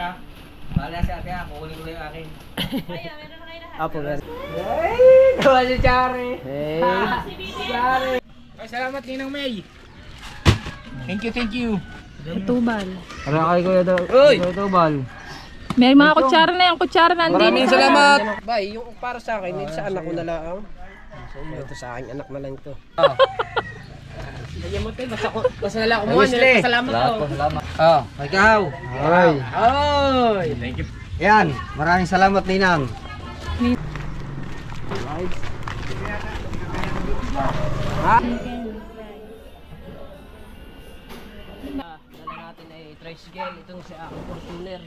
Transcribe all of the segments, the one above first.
ah. Bahala si ate ah, kukunin ko yung akin. Ay, meron na kayo lahat. Apo, meron. Ay, gawa si Chari. Hey. Si Bibi. Chari. Ay, salamat Ninang May. Thank you. Tubal. Para kay Kuya daw. Uy! Kuya Tubal. May mga kutsara na, yung kutsara nandito. Maraming salamat. Bay, yung para sa akin, ito sa anak ko na lang. Ito sa akin, anak na lang ito. Bigyan mo tayo, basta nala kumuha nila. Salamat po. Salamat. Oh, ikaw. Ay. Ay! Thank you. Yan, maraming salamat Ninang. Dala natin ay tricycle, itong si aking Fortuner.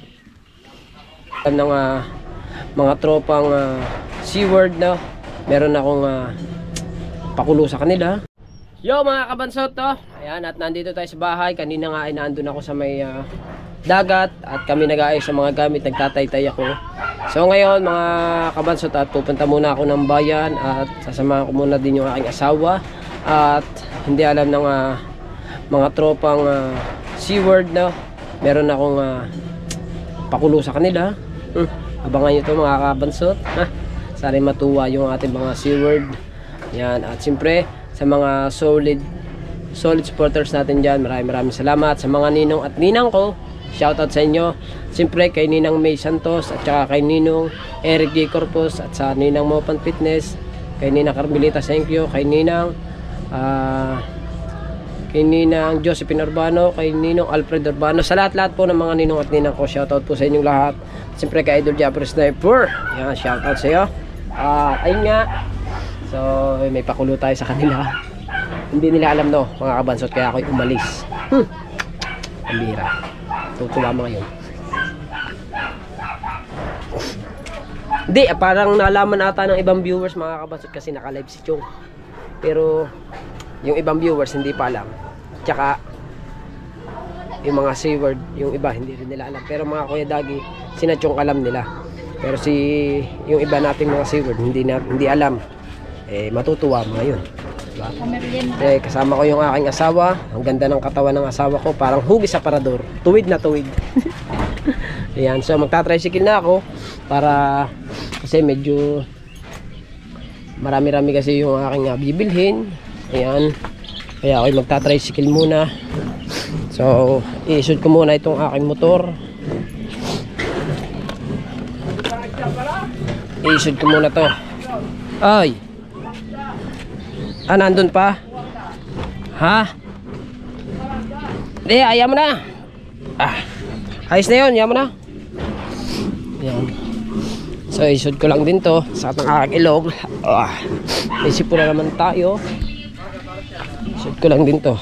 Ng mga tropang Seaward na meron akong pakulo sa kanila. Yo mga kabansot to. Ayan, at nandito tayo sa bahay. Kanina nga ay naandun ako sa may dagat at kami nag-aayos sa mga gamit, nagtataytay ako. So ngayon mga kabansot, at pupunta muna ako ng bayan at sasamahan ko muna din yung aking asawa at hindi alam ng mga tropang Seaward na meron akong pakulo sa kanila. Abangan nyo ito mga kabansot. Sana matuwa yung ating mga Seaward. Yan, at siyempre sa mga solid supporters natin dyan, maraming salamat sa mga ninong at ninang ko. Shoutout sa inyo. Siyempre kay Ninang May Santos at saka kay Ninong Eric J. Corpus at sa Ninang Mopan Fitness, kay Ninang Carmelita Senkyo, kay Ninang Josephine Urbano, kay Ninong Alfred Urbano, sa lahat po ng mga ninong at ninang ko. Shoutout po sa inyong lahat. Siyempre kay Idol Japper Sniper. Yan, shoutout sa iyo. Ayun nga. So, may pakulo tayo sa kanila. Hindi nila alam no, mga kabansot, kaya ako'y umalis. Ang bihira. Tutuwa mo ngayon. Hindi, parang nalaman ata ng ibang viewers mga kabansot kasi naka-live si Chong. Pero yung ibang viewers hindi pa alam. Tsaka yung mga Seaward, yung iba hindi rin nila alam. Pero mga Kuya Dagi, sina Chong alam nila. Pero yung iba nating mga Seaward hindi alam. Matutuwa mo ngayon. Diba? Kasama ko yung aking asawa. Ang ganda ng katawan ng asawa ko, parang hugis sa parador. Tuwid na tuwid. Ayan, so magta-tricycle na ako para kasi medyo marami-rami kasi yung aking bibilhin. Ayan. Kaya ako'y magta-tricycle muna. So, i-shoot ko muna itong aking motor. I-shoot ko muna to. Ay! Nandun pa? Ha? Hindi, ayaw mo na. Ayos na yun, ayaw mo na. Ayan. So, i-shoot ko lang din to sa atang aking ilog. Isip po na naman tayo. I-shoot ko lang din to.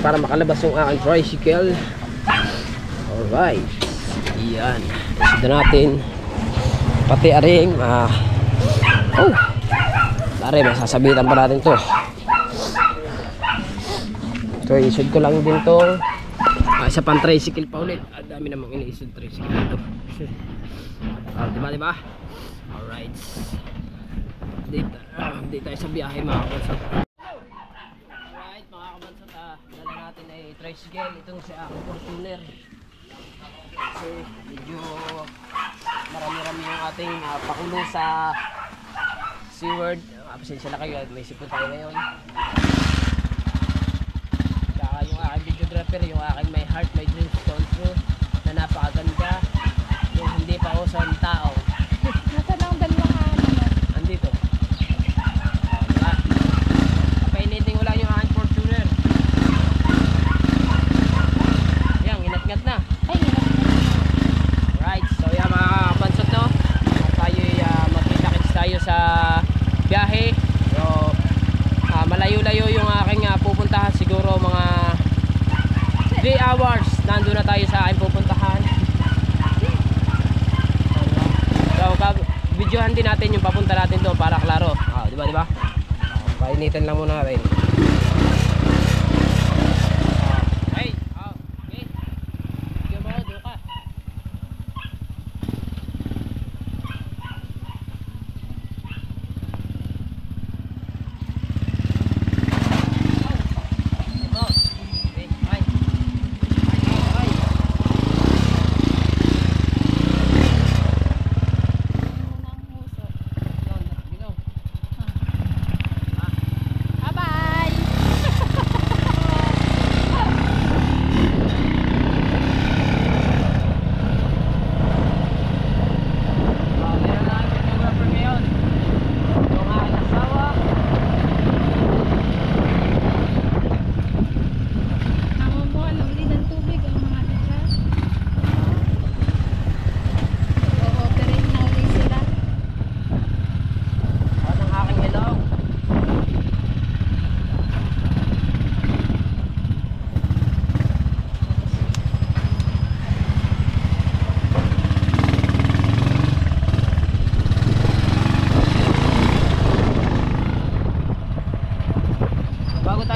Para makalabas yung aking tricycle. Alright. Yan. I-shoot na natin. Pati aring Pare, may sasabitan pa natin to. So, i-shoot ko lang din to. Isa pang tricycle pa ulit. Ang dami namang ini-shoot tricycle dito. Diba? Alright. Hindi tayo sa biyahe mga kabansot. Alright mga kabansot, dala natin ay tricycle. Itong si aking Fortuner. Kasi medyo marami-rami yung ating pakulo sa Seaward. Pasensya na kayo, may sipon tayo ngayon. Saka yung aking videographer, yung aking My Heart, My Dreams Come True, na napakaganda. Yung hindi pa uso ang tao. Nasaan ang dalawang Andito. Papainitin ko lang yung aking Fortuner. Yan, inat-ngat na. Ay, Right, so yan mga kabansot no, tayo'y magkita-kits tayo sa biyahe. So malayo-layo yung aking pupuntahan, siguro mga 3 hours nandun na tayo sa aking pupuntahan. So videohan din natin yung papunta natin doon para klaro. Diba? Painitin lang muna natin.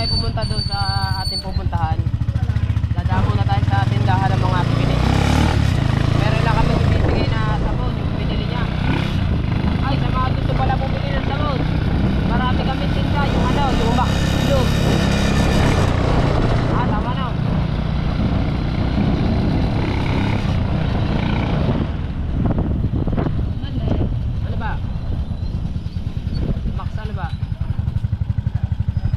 tayo pumunta doon sa ating pupuntahan, dadaan muna tayo sa tindahan ng mga bibili. Meron lang kami bibigay na sabon, yung binili niya. Ay, sa mga gusto pala bumili ng sabon, marami kami tinda, yung ano, yung Maxilog. Ah, tama na. Ano ba? Max ano ba?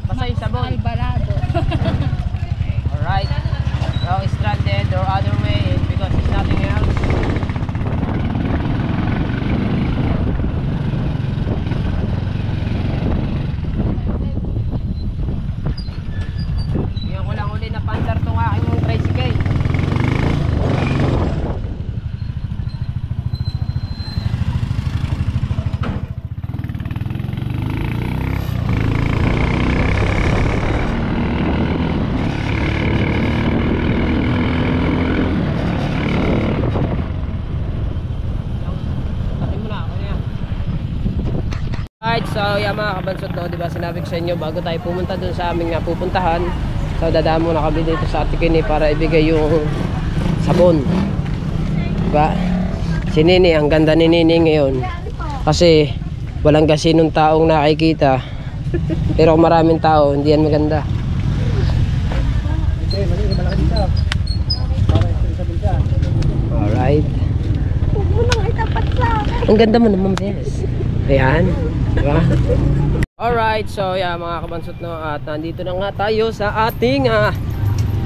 Basta yung sabon. Alvarado. Alright. Now stranded or other way because there's nothing else. Ngayon ko lang uli na pansar tong aking tricycle. Alright, so yan mga kabansot, no, diba sinabi ko sa inyo bago tayo pumunta dun sa aming pupuntahan, so dadaan muna kami dito sa Ate Kini para ibigay yung sabon, diba? Si Nini, ang ganda ni Nini ngayon kasi walang gasinong taong nakikita, pero kung maraming tao hindi yan maganda. Alright, ang ganda mo naman, Bes. Ayan, diba? Alright, so yeah mga kabansot, no, at nandito na nga tayo sa ating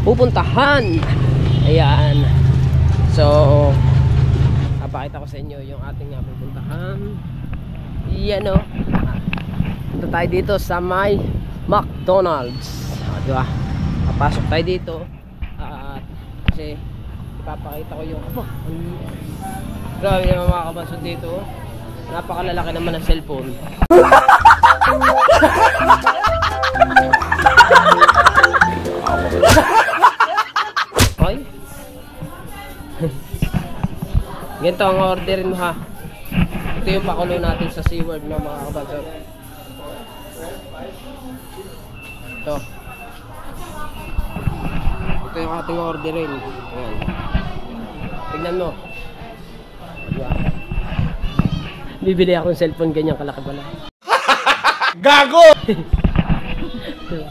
pupuntahan. Ayan. So papakita ko sa inyo yung ating pupuntahan. Yan, no. Punta tayo dito sa may McDonald's. Diba? Papasok tayo dito at kasi ipapakita ko yung grabe naman mga kabansot dito. Napakalalaki naman ng cellphone. Hoy. Ganito ang orderin mo, ha. Ito yung pakulo natin sa SeaWorld, no, mga kabansot. Ito. Ito yung ating orderin. Ayan. Tignan mo. Diba? Bibili ako ng cellphone ganyan kalaki pala. Gago! Diba?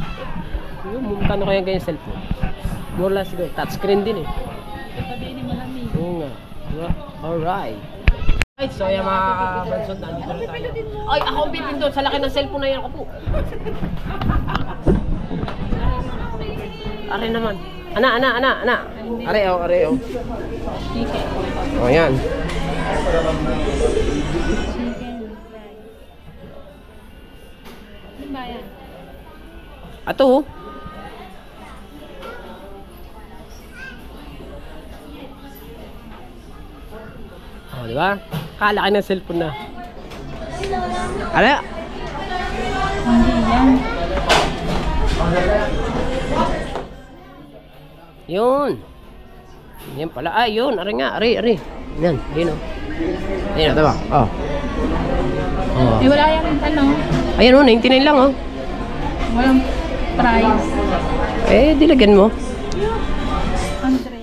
Mukha kaya ganyan cellphone? More or less siguro. Touchscreen din eh. Oo nga. Diba? Alright. Alright, so yung mga bansod, nandito na tayo. Ay, ako ang bitin doon sa laki ng cellphone na yan ako po. Are naman. Ana. Are. Oh, yan. Ano ba yan? Ato, oh. Oh, di ba? Kalaki ng cellphone na. Ala? Hindi yan. Yun. Yan pala. Ay, yun. Are nga. Are. Yan. Yun, oh. Yan, diba? Oh. Oh. Eh, wala yung ano. Ayan, oh. 99 lang, oh. Walang price. Eh, dilagyan mo. Andre.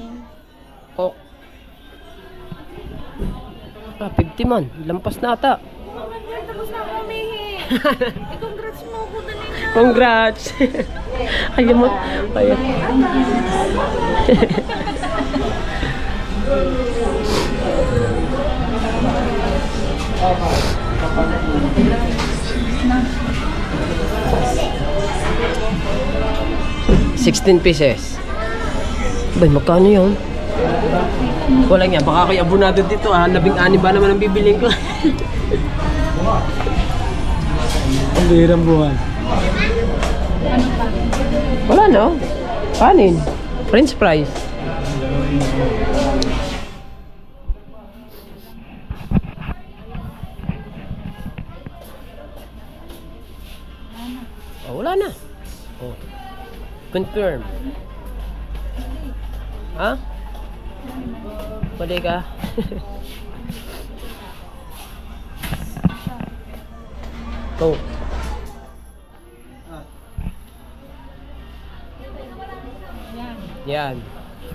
Oh. 50 man. Lampas na ata. Tapos na ako umihi. Congrats mo ako dali na. Congrats. Ayun mo. Ayun. $16. Bay, magkano yun? Wala nga, baka kayo abonado dito, 16 ba naman ang bibiling ko? Ang bihirang buwan. Wala no? Kanin. French fries. Oh, wala na. Oh. Confirm. Ha? Pwede ka? Go. Yan.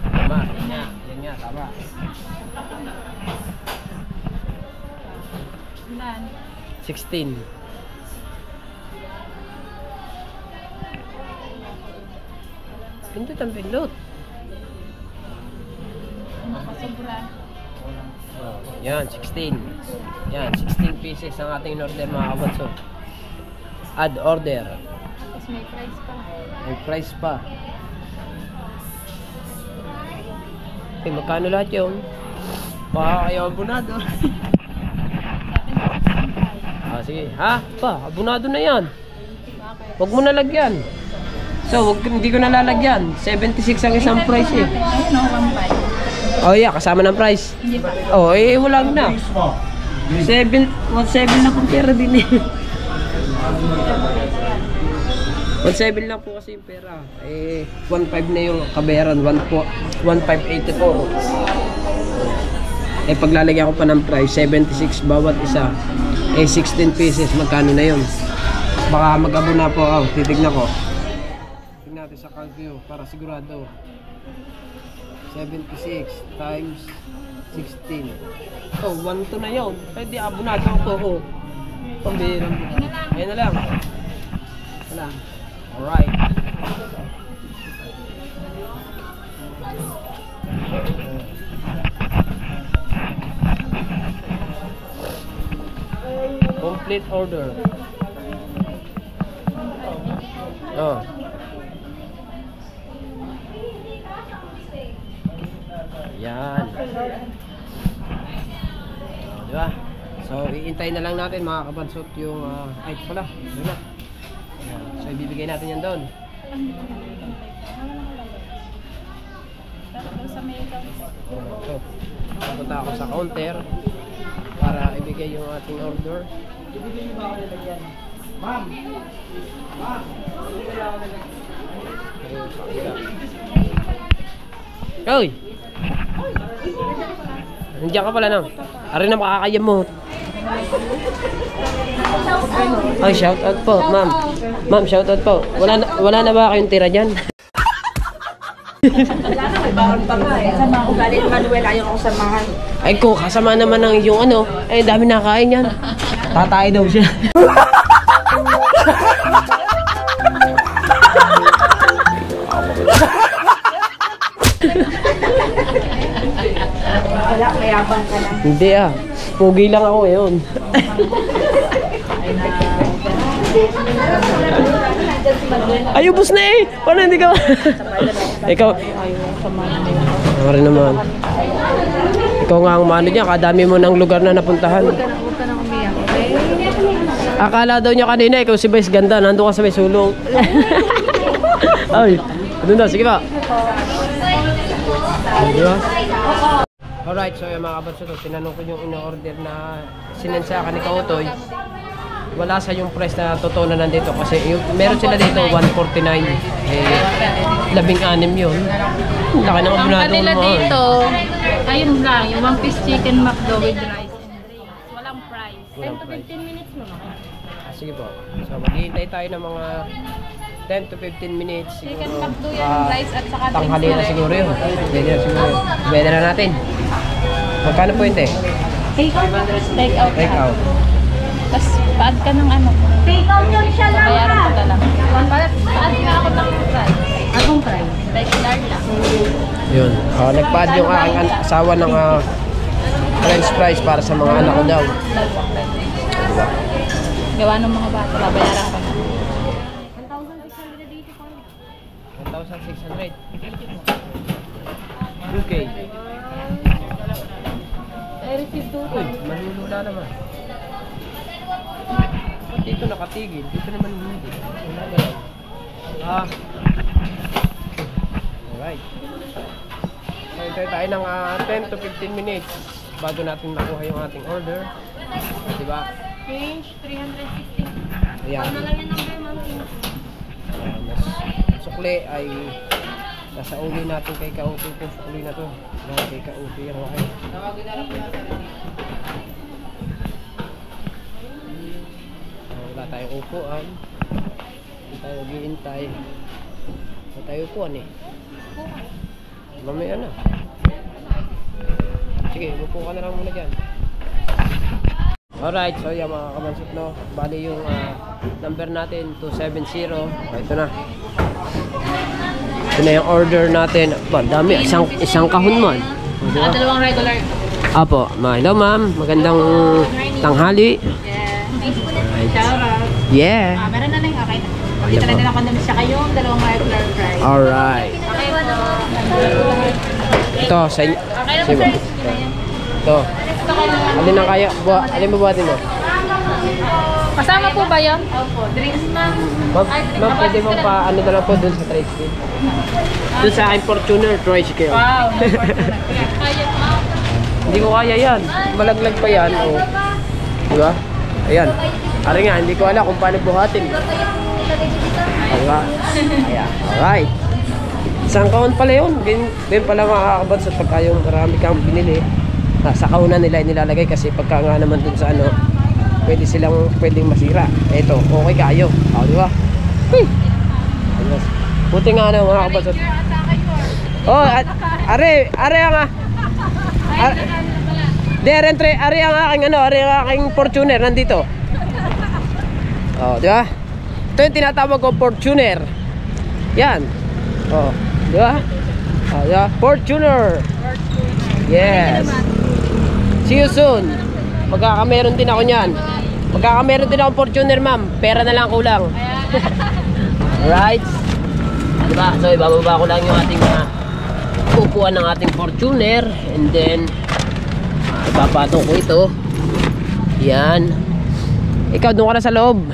Tama. Yan nga. Yan nga. Tama. Ilan? 16. Pindot ang pindot. Makasobra. Yan, 16. Yan, 16 pieces ang ating order mga kabanso. Add order. Tapos may price pa. May price pa. Okay, magkano lahat yun? Baka kayo abunado. Sige. Ha? Pa, abunado na yan. Huwag mo nalagyan. So, hindi ko nalalagyan. 76 ang isang price eh. Ayun o, 1.5. Oh yeah, kasama ng price. Hindi pa. Oh, wala na. 1.7 na po pera din eh. 1.7 lang po kasi yung pera. 1.5 na yung kabayaran. 1.584. Paglalagyan ko pa ng price, 76 bawat isa. 16 pieces. Magkano na yun? Baka mag-abo na po ako. Titignan ko. Tignan natin sa calcio para sigurado. 76 times 16. Oh, 1 to na yun. Pwede abunado ko. Oh. Pambihirang. Ayun na lang. Wala. Alright. Complete order. Oh. Yan. Diba? So, iintay na lang natin mga kabansot yung ay pala. Diba? Yan. So, ibibigay natin yan doon. Sa may So, pupunta ako sa counter para ibigay yung ating order. Ibigay niyo ba ako nilagyan? Ma'am! Ma'am! Ibigay ako nilagyan. Hoy! Nandiyan ka pala na. Ari na makakayam mo. Ay, shout out po, ma'am. Ma'am, shout out po. Wala na ba kayong tira dyan? Wala na, may bawal pa nga eh. Sama ko galing Manuel, ayaw ko samahan. Ay ko, kasama naman ng yung ano. Ay, dami nakain yan. Tatay daw siya. Wala, mayabang ka lang. Hindi ah. Pugi lang ako ngayon. Ay, ubos na eh. Paano hindi ka? Ikaw. Ako rin naman. Ikaw nga ang mano niya. Kadami mo ng lugar na napuntahan. Huwag ka nang umiyak, okay? Akala daw niya kanina, ikaw si Vice ganda. Nandun ka sa may sulong. Ay, doon na. Sige pa. Diba? Alright, so yung mga kabansuto, tinanong ko yung in-order na sinend sa akin ni Kautoy. Wala sa yung price na totoo na nandito kasi yung, meron sila dito 149. 16 yun. Laki ng Ang abunado kanila mo. dito, ayun lang, yung 1 piece chicken McDo with rice and drinks. Walang price. 10 to 15 minutes mo naman. Sige po. So maghihintay tayo ng mga 10 to 15 minutes. Chicken Siguro, McDo yan, yung rice at saka drinks. tanghali na siguro yun. Pwede na siguro. Pwede na natin. Magkano po yun, te? Take out. Take out. Take out. Tapos pa-add ka ng ano. Take out yun siya lang. Bayaran ko na lang. Pa-add nga ako ng price. Anong price? Regular lang. Yun. Nagpa-add yung aking asawa ng French fries para sa mga anak ko daw. Diba? Gawa ng mga bata. Babayaran ko na. 1,600. Okay. I received 2. Uy, malulula naman. Ba't dito nakatigil? Dito naman hindi. Wala na lang. Alright. So, hintay tayo ng 10 to 15 minutes bago natin makuha yung ating order. Diba? Change 360. Ayan. Ano lang yung number, ma'am? Mas sukli ay nasa uli natin kay Kaupi itong sukli na to. Dahil kay Kaupi yan okay. Wala tayong upuan. Hindi tayo maghihintay. Wala tayong upuan eh. Mamaya na. Sige, upo ka na lang muna dyan. Alright, so yan mga kabansot, no? Bali yung number natin, 270. Ito na. Ito na yung order natin. Ba, dami. Isang kahon man. Saka dalawang regular. Apo, hello ma'am. Magandang tanghali. Right. Yeah. Meron na lang. Okay na. Dito na din ako namin siya kayong dalawang regular fries. Alright. Okay po. Ito, sa inyo. Okay na po Sige. sir. Sige na yan. Ito. Alin ang kaya? Alin mabuhatin mo? Kasama po ba yun? Opo. Drinks ma'am. Ma'am, pwede mo pa ano na lang po dun sa tricycle. Dun sa aking Fortuner tricycle. Wow. Kaya po. Hindi ko kaya yan. Malaglag pa yan. O. Diba? Ayan. Ari nga, hindi ko alam kung paano buhatin. Diba? Ayan. Alright. Isang kahon pala yun. Ganyan pala makakabad sa pagka yung marami kang binili. Sa kahunan nila nilalagay kasi pagka nga naman dun sa ano, pwedeng masira. Eto, okay kayo. O, diba? Hey! Buti nga ano, mga kabasot. Oh, are nga. Ari ang aking Fortuner nandito. Oh, di ba? Ito yung tinatawag ko Fortuner. Yan. Oh, di ba? Oh, di ba? Fortuner. Yes. See you soon. Magkakameron din ako niyan. Magkakameron din ako Fortuner, ma'am. Pera na lang kulang. Right? Di ba? So, ibababa ko lang yung ating upuan ng ating Fortuner and then ipapatong ko ito. Yan. Ikaw doon ka na sa loob.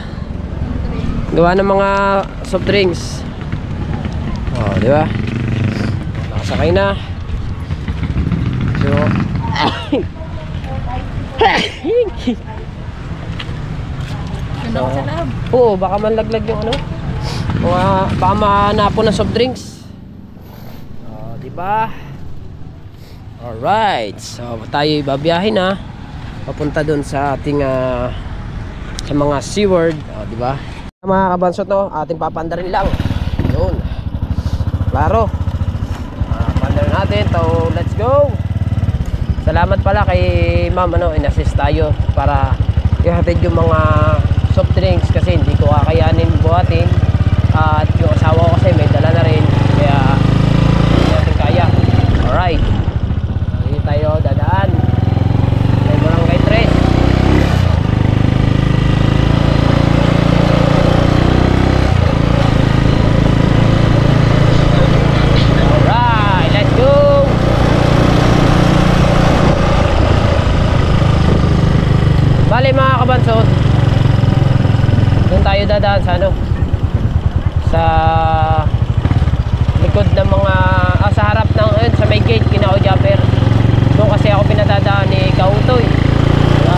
Gawa ng mga soft drinks. Oh, di ba? Nakasakay na. So oo, baka manlaglag yung ano. Baka mahanapon ng soft drinks. Oh, di ba? Alright, so tayo babiyahin na papunta doon sa ating sa mga SeaWorld, di ba? Mga kabansot, no, ating papandarin lang. Yun. Klaro. Papandarin natin. So, let's go. Salamat pala kay ma'am, in-assist tayo para ihatid yung mga soft drinks kasi hindi ko kakayanin buhatin. At yung asawa ko kasi may dala na rin. Kaya hindi natin kaya. Alright. Tayo dadaan may barangay 3. Alright, let's go. Bali mga kabansot, doon tayo dadaan sa sa likod ng mga sa harap ng sa may gate kina Ojaper. Doon kasi ako pinadadaan ni Kautoy. Diba?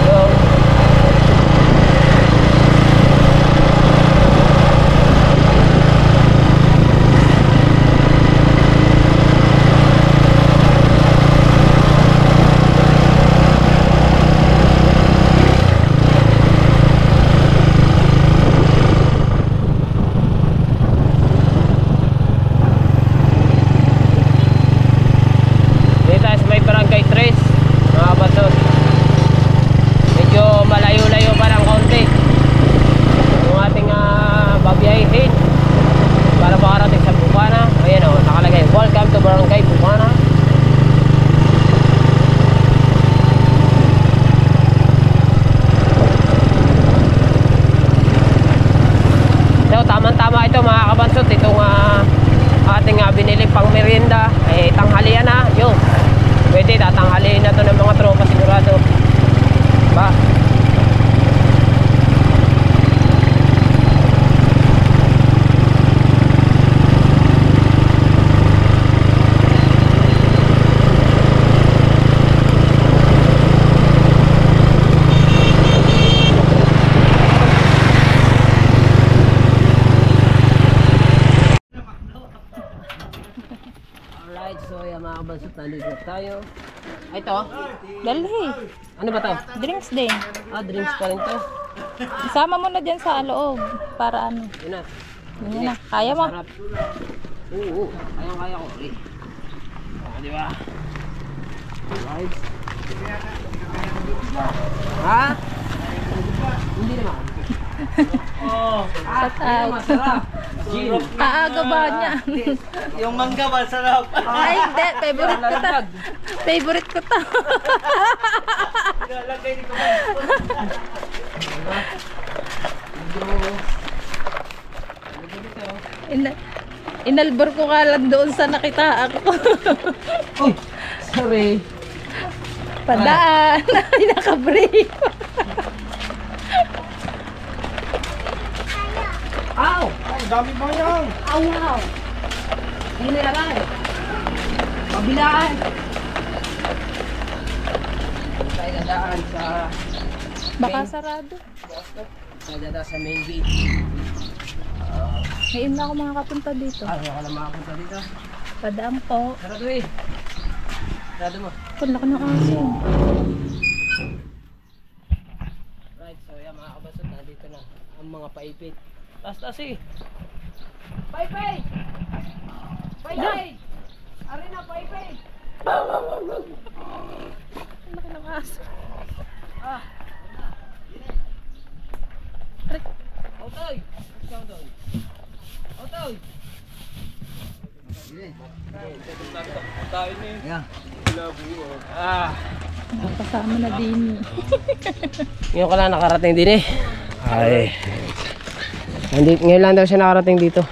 So, tamang-tama ito mga kabansot, itong ating binili pang merienda tanghalian na yun, pwede tatanghaliin na to ng mga tropa sigurado ba. So yan mga kabansot, nandito na tayo. Ito? Dalhi. Ano ba to? Drinks din. Drinks pa rin to. Isama mo na dyan sa loob. Para ano. Yun na. Yun na. Kaya mo. Sarap. Oo. Kaya ko. Di ba? Right. Ha? Hindi naman. Patay. Masarap. Kaaga ba niya? Yung mangga masarap. Ay, hindi. Favorite ko ta. Favorite ko ta. Lalagay ni Inalbor ko ka lang doon sa nakita ako. Uy, sorry. Padaan. Ay, nakabrief. Ow! Ang dami mo yan. Ow, wow! Hindi nilagay. Kabilaan. Tayo dadaan sa... Baka sarado. Tayo dadaan sa main gate. Ngayon na ako makakapunta dito. Ano ka lang makapunta dito? Padaan po. Sarado eh. Sarado mo. Laki ng aso. Right, so yan mga kabasot, nandito na ang mga paipit. Taas eh. Paipit! Paipit! Ari na, paipit! Laki ng aso. Otoy! Otoy! Otoy! Nakasama na din. Ngayon ka lang nakarating din eh. Ay. Ngayon lang daw siya nakarating dito.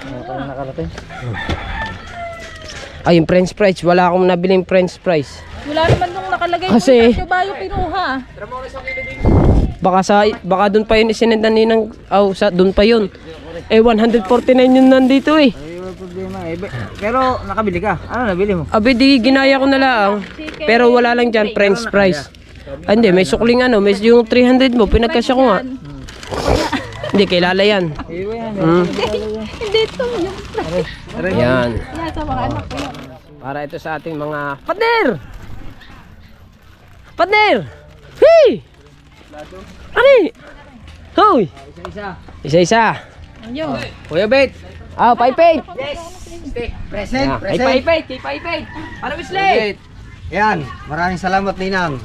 Ay, yung french fries. Wala akong nabiling french fries. Wala naman nung nakalagay Kasi- kung ba yung pinuha. Baka doon pa yun isinendan ninang... sa doon pa yun. Eh, 149 yun nandito eh. Ay, wala problema eh. Pero nakabili ka. Ano nabili mo? Abi, di ginaya ko na lang. Pero wala lang dyan, french fries. Ah, hindi, may sukling ano. May yung 300 mo, pinagkasya ko nga. Hindi, kilala yan. Hindi ito. Yung Yan. yan sa mga anak ko. Para ito sa ating mga partner! Partner! Hey! Ano? Hoy! Isa-isa. Ayun. Kuya Bet! Ah, paipit! Present, Ay, paipit! Kay paipit! Ano, Wesley? Yan, maraming salamat Ninang.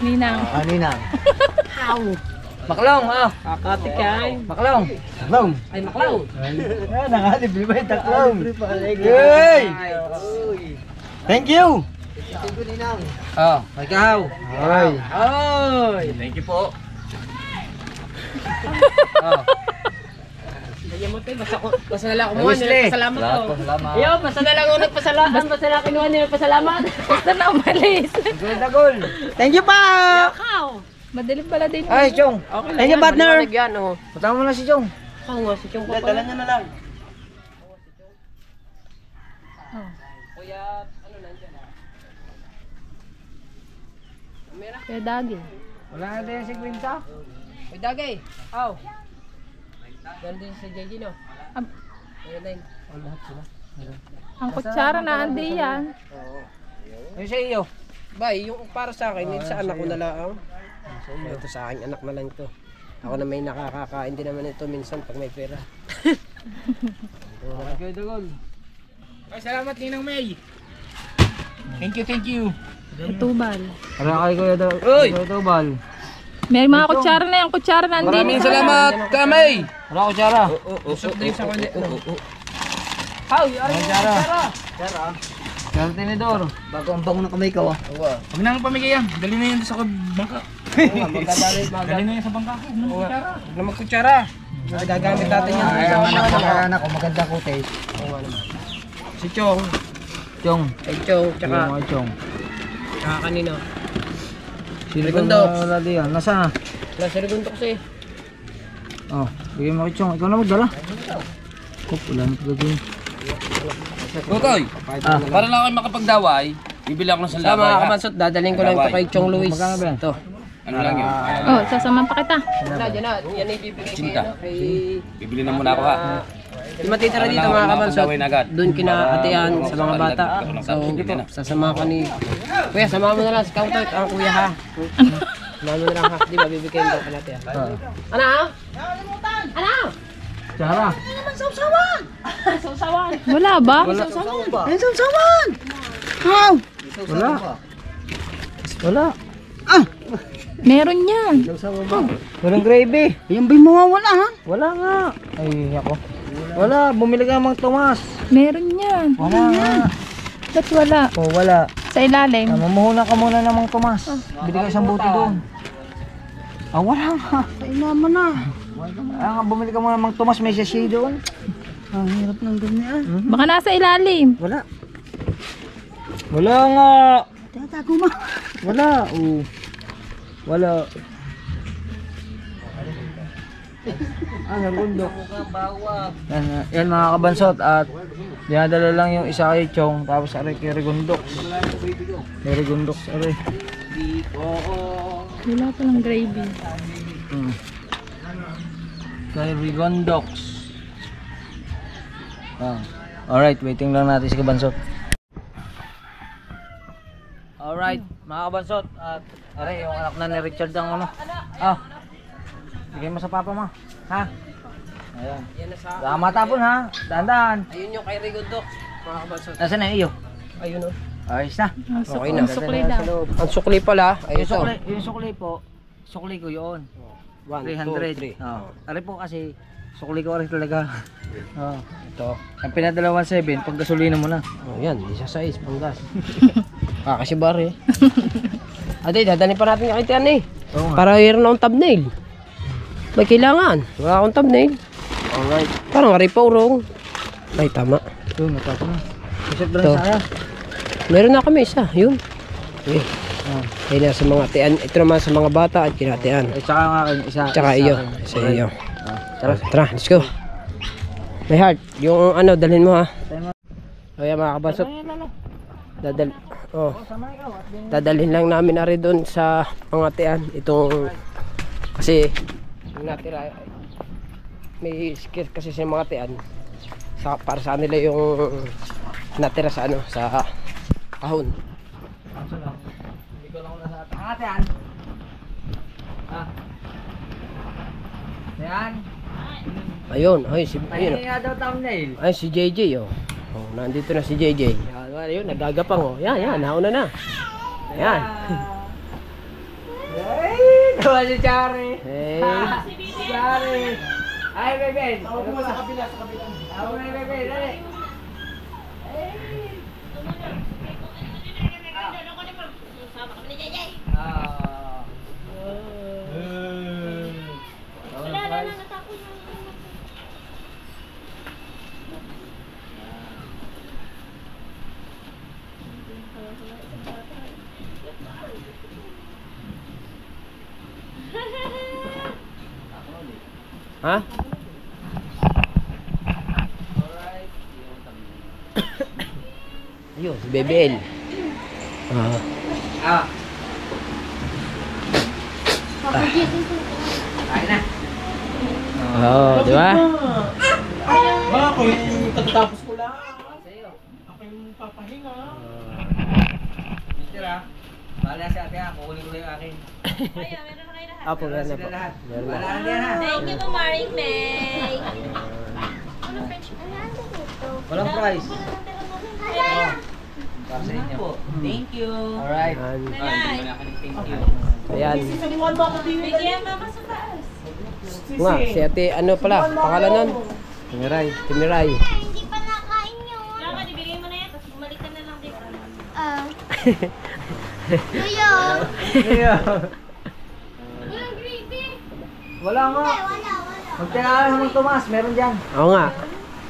Ninang. Ninang. Maklong, ha? Kakatik yan. Maklong. Maklong. Ay, maklong. Yan, nakalibre ba yung taklong? Hey! Thank you! Thank you, Ninang. Oh, ikaw. Ay. Oy! Thank you po. Oh. Lagyan mo tayo, basta na lang kumuha Wesley. niya, pasalamat ko. Salamat. Ayun, basta na lang ako nagpasalamat, basta na kinuha niya nagpasalamat. Basta na umalis. Dagol. Thank you pa! Madaling pala din. Ay, Chong. Okay Thank you, partner. Maliwanag yan, oh. Punta mo na si Chong. Oo nga, si Chong pa Dala pala. nyo na lang. Oh. Kuya, ano nandyan? Kamera? Kaya dagi. Wala na din si Quinta. Uy, Dagay. Aw. Ganon din si JJ, no? Am- Ayun din. Ang kutsara na andi yan. Ayun sa iyo. Bay, yung para sa akin, hindi sa anak ko na lang. Ito sa akin, anak na lang ito. Ako na may nakakakain din naman ito minsan pag may pera. Okay, Dagol. Ay, salamat Ninang May. Thank you, thank you. Itubal. Para kay Kuya Dagol. Uy! Kuya Dagol. May mga kutsara na yung kutsara na andi. Maraming salamat, Kamay. Wala ko tsara. Usok din sa kanya. Ay, tsara. Tsara tinidor. Bago ang bango ng kamay ko. Huwag nang pamigay yan. Dali na yan sa bangka. Dali na yan sa bangka. Huwag na magkutsara. Gagamit natin yan. Ay, ang anak ko, anak ko, maganda ko, te. Si Chong. Chong. Kay Chong, tsaka Mga Chong. kanino. Sino Rigondox. ba wala diyan? Nasaan na? Wala si Rigondox eh. Oh, bigay mo kay Chong. Ikaw na magdala. Kop, wala na gagawin. Tutoy, para lang kayo makapagdaway, bibili ako ng Sa sandabay mga ha. kamansot, dadaling ko lang ito kay Chong Luis. Magkano ba yan? Ito. Ano lang yun? Oh, sasamahan pa kita. Dyan na. Yan ay bibigay Cinta. kay... Bibili na muna ako ha. Yung matitira dito mga kamansot, Gawin agad. doon kinaatian sa mga bata. So, Sige po. sasama ka ni... Kuya, sama mo na lang si Kautoy, ang kuya ha. Mano na lang ha. Di ba, bibigyan daw ka natin ha. Ano? Ano? Tsara. Sausawan. Wala ba? Wala. Wala. Wala. Meron yan. Walang gravy. Yan ba'y mawawala ha? Wala nga. Ay, ako. Wala. Bumili ka Mang Tomas. Meron yan. Wala nga. Ba't wala? Oh, wala. Sa ilalim. Mamuhunan ka muna ng Mang Tomas. Bili ka isang buti doon. Ah, wala nga. Kailangan na. Ah, bumili ka muna ng Mang Tomas. May sachet doon. Ang hirap ng ganyan. Baka nasa ilalim. Wala. Wala nga. Tatago mo. Wala. Oh. Wala. Nagundok. Yan mga kabansot at dinadala lang yung isa kay Chong tapos aray kay Rigundok. Kay Rigundok aray. Wala palang gravy. Kay Rigundok. Alright, waiting lang natin si kabansot. Alright, mga kabansot at aray yung anak na ni Richard ang ano. Bigay mo sa papa mo. Ha? Ayan. Yan na sa... Baka matapon ha. Dahan-dahan. Ayun yung kay Rigundok. Mga kabansot. Nasaan na iyo? Ayun o. Ayos na. Okay na. Ang sukli daw. Ang sukli pala. Ayun ito. Yung sukli po. Sukli ko yun. 1, 300. Ari po kasi sukli ko rin talaga. Ito. Ang pinadala 1.7 pag gasolina mo na. Oh, yan. Isa sa is. Panggas. Kasi bar eh. Ate, dadalhin pa natin yung kitian eh. Oo nga. Para mayroon akong thumbnail. May kailangan. Wala akong thumbnail. Alright. Parang aripaw ay, tama. Ito, natapon na. Isip Ito. doon sa kaya. Meron na kami isa. Yun. Okay. Ayun na sa mga tian. Ito naman sa mga bata at kinatian. At saka nga akin, isa. Tsaka isa iyo. akin. Sa iyo. Tara. Tara, let's go. May heart. Yung ano, dalhin mo ha. O yan mga kabasot. Dadalhin lang namin na rin doon sa mga tian. Itong, kasi, yung natira, may skills kasi sa mga tian. Para sa nila yung natira sa ano, sa kahon. Hindi ko lang nasa ate yan. Yan. Ayun, ay si Ayun ayun. nga daw thumbnail. Ay si JJ oh. Oh, nandito na si JJ. Ayun, nagagapang oh. Yan, nauna na. Yan. Ay, tawa si Chari. Hey. Chari. Ay, bebe. Tawag mo sa kabila, Tawag mo, bebe, dali. Ha? Ayun, si BBL. Kain na. Oh, di ba? Ako yung katatapos ko lang. Ako yung papahinga. Mister ah. Bahala si ate ha. Kukunin ko lang yung akin. Apo, meron na po. Lahat. Meron na. Bahala din ha. Thank you, Maring May. Walang price. Para sa inyo. Thank you. Alright. Ayan. Siniwan mo ako din. Bigyan mama sa taas. Nga, si ate, ano pala, pangalan nun? Timiray. Timiray. Hindi pa nakain yun. Kailangan, ibigay mo na yan, tapos bumalik ka na lang dito. Kuya. Walang gravy. Wala nga. Wala. Magtira ka ng Tomas. Meron dyan. Oo nga.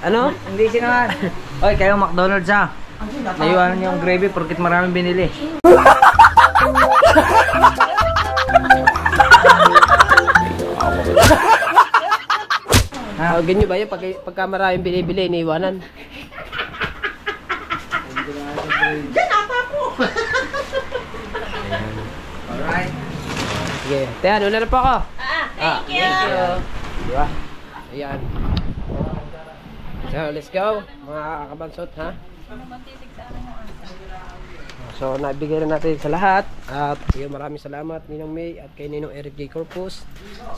Ano? Hindi sinaman. Oy, kayo McDonald's ha. Naiwanan niyo yung gravy porkit maraming binili. Ah, ganyan ba yun? Pagka maraming binibili, iniiwanan. Alright. Sige. Tiyan, una na po ako. Thank you. Diba? Ayan. So, let's go. Mga kabansot, ha? So nabigay na natin sa lahat. At yun, maraming salamat Ninong May at kay Ninong Eric J. Corpus.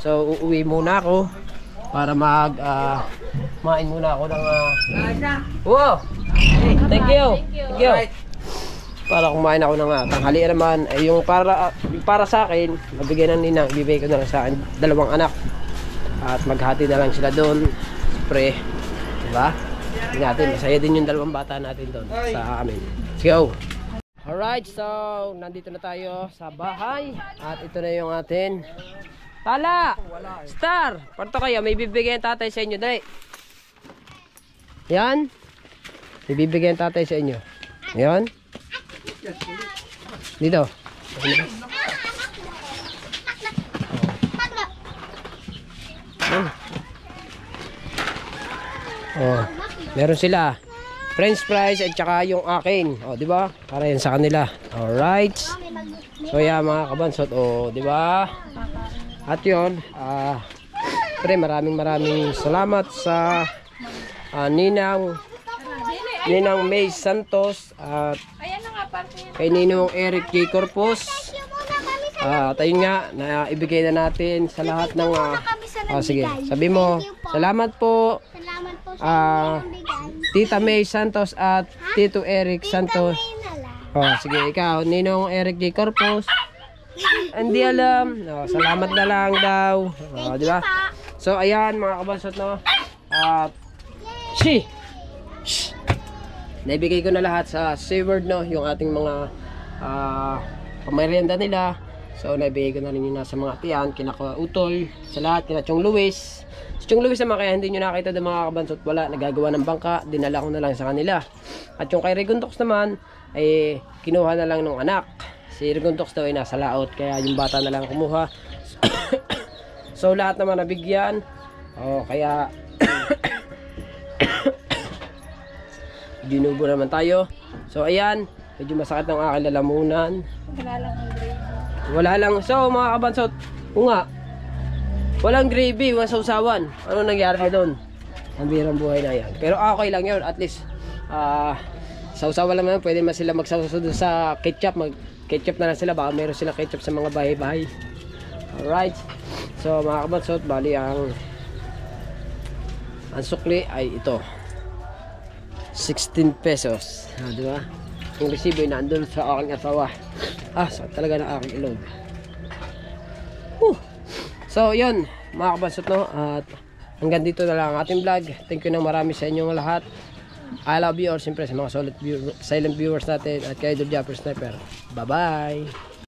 So uuwi muna ako para main muna ako ng wow! Thank you! Thank you! Para kumain ako ng tanghalian naman. Yung para sa akin, mabigay ng ninang, ibibigay ko na lang sa akin 2 anak. At maghati na lang sila doon. Siyempre, diba? Natin, masaya din yung 2 bata natin doon sa amin. Let's go! Alright, so nandito na tayo sa bahay. At ito na yung atin. Tala! Star! Parto kayo, may bibigyan tatay sa inyo. Dali! Yan. May bibigyan tatay sa inyo. Yan. Dito. Oh, meron sila French fries at saka yung akin. Oh, di ba? Para yan sa kanila. Alright. So yeah, mga kabansot, oh, di ba? At yun, pre, maraming salamat sa Ninang May Santos at kay Ninong Eric J. Corpus. At ayun nga, naibigay na natin sa lahat ng sige, sabi mo, salamat po. Salamat po sa bigay. Tita May Santos at Tito Eric Santos. Oh, sige, ikaw, Ninong Eric J. Corpus. Hindi alam. Oh, salamat na lang daw. Oh, di ba? So ayan mga kabansot, no. Naibigay ko na lahat sa Seaward, no, yung ating mga pamerienda nila. So naibigay ko na rin yun sa mga tiyan, kina Utol, sa lahat, kina Chong Luis. Si Chong Luis naman, kaya hindi nyo nakita ng mga kabansot, wala, nagagawa ng bangka, dinala ko na lang sa kanila. At yung kay Reguntox naman, ay kinuha na lang ng anak. Si Reguntox daw ay nasa laot, kaya yung bata na lang kumuha. So lahat naman nabigyan. Oh, kaya ginubo naman tayo. So ayan, medyo masakit ang aking lalamunan. Wala lang. So mga kabansot, nga, walang gravy, walang sausawan. Ano nangyari doon? Ang birang buhay na yan. Pero okay lang yun, at least sausawan lang naman, pwede man sila magsausaw sa ketchup. Ketchup na lang sila, baka meron sila ketchup sa mga bahay-bahay. Alright. So mga kabansot, bali ang sukli ay ito, 16 pesos. Di ba? Yung resibo ay nandun sa aking asawa. Sakit talaga ng aking ilog. So yun mga kabansot, no, at hanggang dito na lang ang ating vlog. Thank you ng marami sa inyong lahat. I love you all, siyempre sa mga silent viewers natin at kay Idol Japper Sniper. Bye bye.